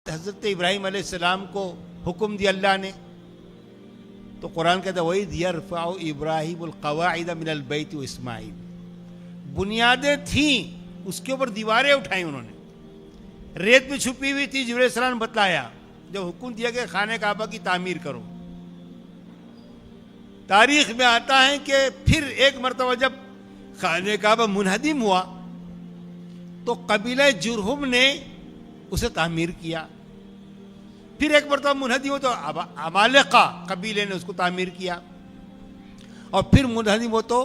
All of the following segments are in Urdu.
حضرت ابراہیم علیہ السلام کو حکم دیا اللہ نے، تو قرآن کہتا ہے وَإِذْ يَرْفَعُ إِبْرَاهِيمُ الْقَوَاعِدَ مِنَ الْبَيْتِ وَإِسْمَاعِيلُ، بنیادیں تھیں، اس کے اوپر دیواریں اٹھائیں انہوں نے، ریت میں چھپی ہوئی تھی، جبرائیل السلام نے بتلایا، جب حکم دیا کہ خانہ کعبہ کی تعمیر کرو۔ تاریخ میں آتا ہے کہ پھر ایک مرتبہ جب خانہ کعبہ منہدم ہوا تو قبیلہ جرہم نے اسے تعمیر کیا، پھر ایک مرتبہ منہدم ہو تو عمالقہ قبیلے نے اس کو تعمیر کیا، اور پھر منہدم ہو تو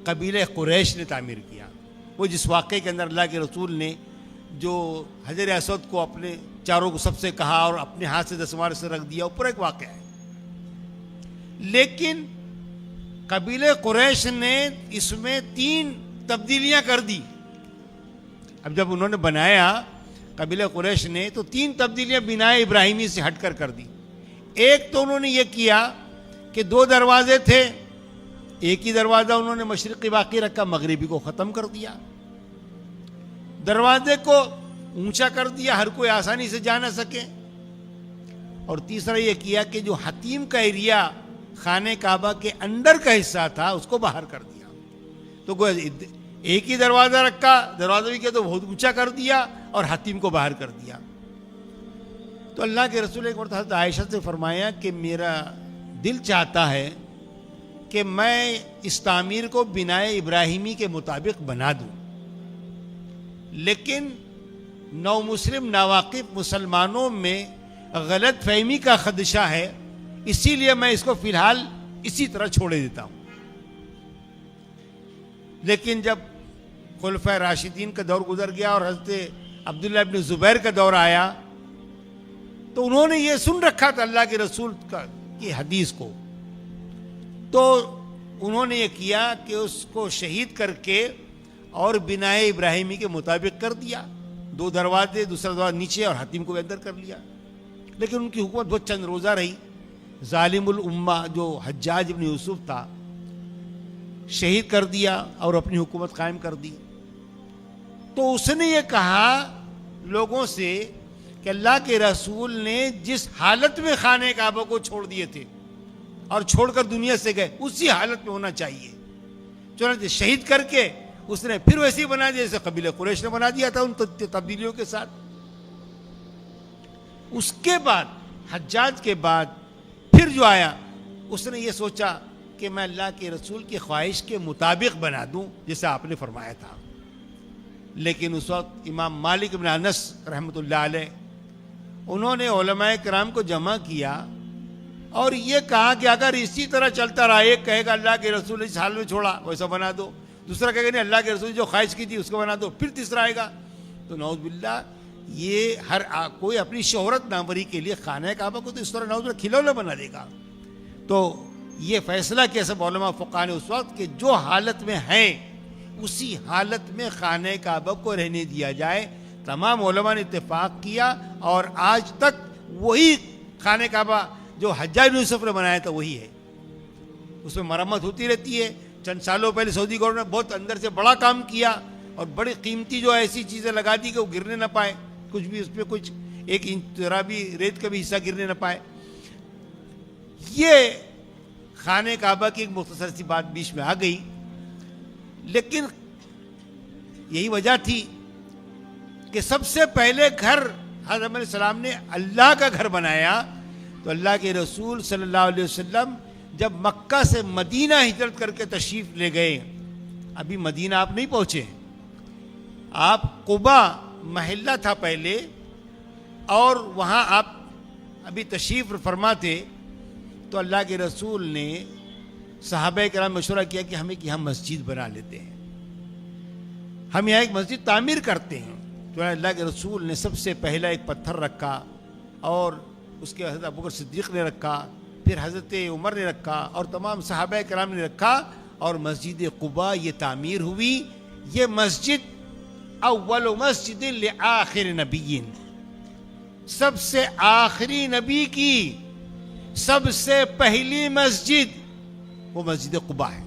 قبیلہ قریش نے تعمیر کیا۔ وہ جس واقعے کے اندر اللہ کے رسول نے جو حجر اسود کو اپنے چاروں کو سب سے کہا اور اپنے ہاتھ سے دستمال سے رکھ دیا، اوپر ایک واقعہ ہے۔ لیکن قبیلہ قریش نے اس میں 3 تبدیلیاں کر دی۔ اب جب انہوں نے بنایا قبیلہ قریش نے تو 3 تبدیلیاں بنائے ابراہیمی سے ہٹ کر کر دی۔ ایک تو انہوں نے یہ کیا کہ 2 دروازے تھے، ایک ہی دروازہ انہوں نے مشرقی باقی رکھا، مغربی کو ختم کر دیا، دروازے کو اونچا کر دیا، ہر کوئی آسانی سے جا نہ سکے۔ اور تیسرا یہ کیا کہ جو حتیم کا ایریا خانہ کعبہ کے اندر کا حصہ تھا اس کو باہر کر دیا۔ تو ایک ہی دروازہ رکھا، دروازہ بھی کیا تو بہت اونچا کر دیا اور حتیم کو باہر کر دیا۔ تو اللہ کے رسول ایک مرتبہ حضرت عائشہ سے فرمایا کہ میرا دل چاہتا ہے کہ میں اس تعمیر کو بنائے ابراہیمی کے مطابق بنا دوں، لیکن نو مسلم ناواقف مسلمانوں میں غلط فہمی کا خدشہ ہے، اسی لیے میں اس کو فی الحال اسی طرح چھوڑے دیتا ہوں۔ لیکن جب خلفائے راشدین کا دور گزر گیا اور حضرت عبداللہ ابن زبیر کا دور آیا تو انہوں نے یہ سن رکھا تھا اللہ کے رسول کی حدیث کو، تو انہوں نے یہ کیا کہ اس کو شہید کر کے اور بنائے ابراہیمی کے مطابق کر دیا، 2 دروازے، دوسرا دروازہ نیچے اور حتیم کو اندر کر لیا۔ لیکن ان کی حکومت بہت چند روزہ رہی۔ ظالم الامہ جو حجاج ابن یوسف تھا شہید کر دیا اور اپنی حکومت قائم کر دی۔ تو اس نے یہ کہا لوگوں سے کہ اللہ کے رسول نے جس حالت میں خانہ کعبہ کو چھوڑ دیے تھے اور چھوڑ کر دنیا سے گئے اسی حالت میں ہونا چاہیے، چنانچہ شہید کر کے اس نے پھر ویسے ہی بنا دیا جیسے قبیلہ قریش نے بنا دیا تھا ان تبدیلیوں کے ساتھ۔ اس کے بعد حجاج کے بعد پھر جو آیا اس نے یہ سوچا کہ میں اللہ کے رسول کی خواہش کے مطابق بنا دوں جیسے آپ نے فرمایا تھا۔ لیکن اس وقت امام مالک بن انس رحمۃ اللہ علیہ انہوں نے علماء کرام کو جمع کیا اور یہ کہا کہ اگر اسی طرح چلتا رہا، ایک کہے گا اللہ کے رسول اس حال میں چھوڑا ویسا بنا دو، دوسرا کہے گا نہیں اللہ کے رسول جو خواہش کی تھی اس کو بنا دو، پھر تیسرا آئے گا، تو نعوذ باللہ یہ ہر کوئی اپنی شہرت ناموری کے لیے خانہ کعبہ کو تو اس طرح نعوذ باللہ کھلونا بنا دے گا۔ تو یہ فیصلہ کیا سب علماء فقہاء نے اس وقت کہ جو حالت میں ہیں اسی حالت میں خانہ کعبہ کو رہنے دیا جائے۔ تمام علماء نے اتفاق کیا اور آج تک وہی خانہ کعبہ جو حجاج بن یوسف نے بنایا تھا وہی ہے، اس میں مرمت ہوتی رہتی ہے۔ چند سالوں پہلے سعودی گورنمنٹ نے بہت اندر سے بڑا کام کیا اور بڑی قیمتی جو ایسی چیزیں لگا دی کہ وہ گرنے نہ پائے، کچھ بھی اس پہ کچھ 1 انچ ذرا بھی ریت کا بھی حصہ گرنے نہ پائے۔ یہ خانہ کعبہ کی ایک مختصر سی بات بیچ میں آ گئی، لیکن یہی وجہ تھی کہ سب سے پہلے گھر حضرت علیہ السلام نے اللہ کا گھر بنایا۔ تو اللہ کے رسول صلی اللہ علیہ وسلم جب مکہ سے مدینہ ہجرت کر کے تشریف لے گئے، ابھی مدینہ آپ نہیں پہنچے، آپ قبا محلہ تھا پہلے اور وہاں آپ ابھی تشریف فرما تھے، تو اللہ کے رسول نے صحابہ کرام مشورہ کیا کہ ہمیں یہاں مسجد بنا لیتے ہیں، ہم یہاں ایک مسجد تعمیر کرتے ہیں۔ تو اللہ کے رسول نے سب سے پہلا ایک پتھر رکھا اور اس کے حضرت ابوبکر صدیق نے رکھا، پھر حضرت عمر نے رکھا اور تمام صحابہ کرام نے رکھا اور مسجد قباء یہ تعمیر ہوئی۔ یہ مسجد اول مسجد لآخر نبی، سب سے آخری نبی کی سب سے پہلی مسجد وہ مسجد قباء ہے۔